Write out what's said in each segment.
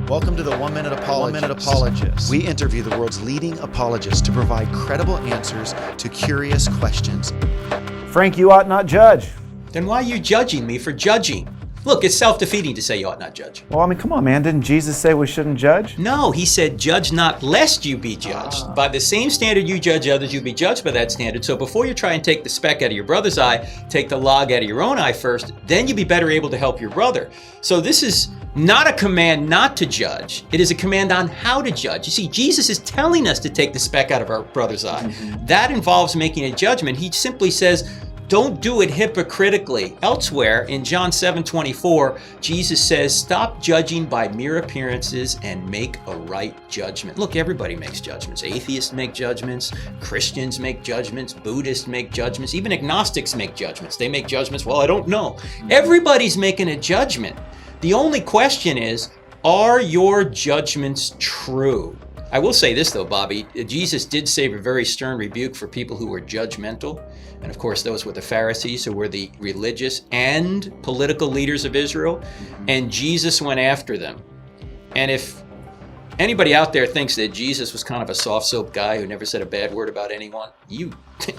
Welcome to the 1 Minute Apologist. We interview the world's leading apologists to provide credible answers to curious questions. Frank, you ought not judge. Then why are you judging me for judging? Look, it's self-defeating to say you ought not judge. Well, I mean, come on, man. Didn't Jesus say we shouldn't judge? No, he said, judge not lest you be judged. By the same standard you judge others, you'll be judged by that standard. So before you try and take the speck out of your brother's eye, take the log out of your own eye first, then you'll be better able to help your brother. So this is not a command not to judge. It is a command on how to judge. You see, Jesus is telling us to take the speck out of our brother's eye. That involves making a judgment. He simply says, don't do it hypocritically. Elsewhere, in John 7:24, Jesus says, stop judging by mere appearances and make a right judgment. Look, everybody makes judgments. Atheists make judgments. Christians make judgments. Buddhists make judgments. Even agnostics make judgments. They make judgments, well, I don't know. Everybody's making a judgment. The only question is, are your judgments true? I will say this though, Bobby, Jesus did say a very stern rebuke for people who were judgmental. And of course, those were the Pharisees, who were the religious and political leaders of Israel. And Jesus went after them. And if anybody out there thinks that Jesus was kind of a soft soap guy who never said a bad word about anyone, you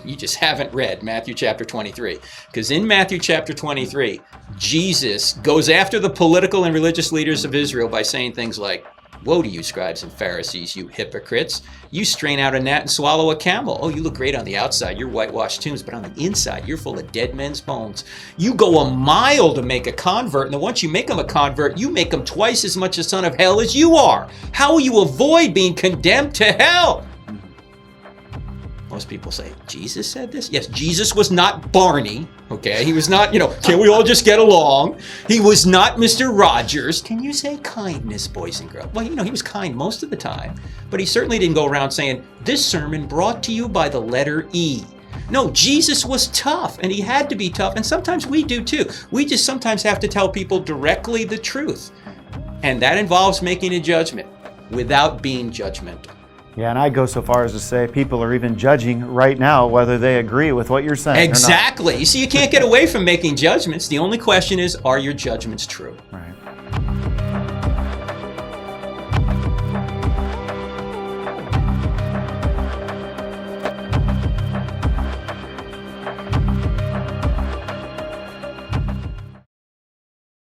just haven't read Matthew chapter 23. Because in Matthew chapter 23, Jesus goes after the political and religious leaders of Israel by saying things like, woe to you, scribes and Pharisees, you hypocrites. You strain out a gnat and swallow a camel. Oh, you look great on the outside. You're whitewashed tombs, but on the inside, you're full of dead men's bones. You go a mile to make a convert, and then once you make them a convert, you make them twice as much a son of hell as you are. How will you avoid being condemned to hell? Most people say, Jesus said this? Yes, Jesus was not Barney, okay? He was not, can we all just get along? He was not Mr. Rogers. Can you say kindness, boys and girls? Well, he was kind most of the time, but he certainly didn't go around saying, this sermon brought to you by the letter E. No, Jesus was tough, and he had to be tough, and sometimes we do too. We just sometimes have to tell people directly the truth, and that involves making a judgment without being judgmental. Yeah, and I go so far as to say people are even judging right now whether they agree with what you're saying. Exactly. You see, you can't get away from making judgments. The only question is, are your judgments true? Right.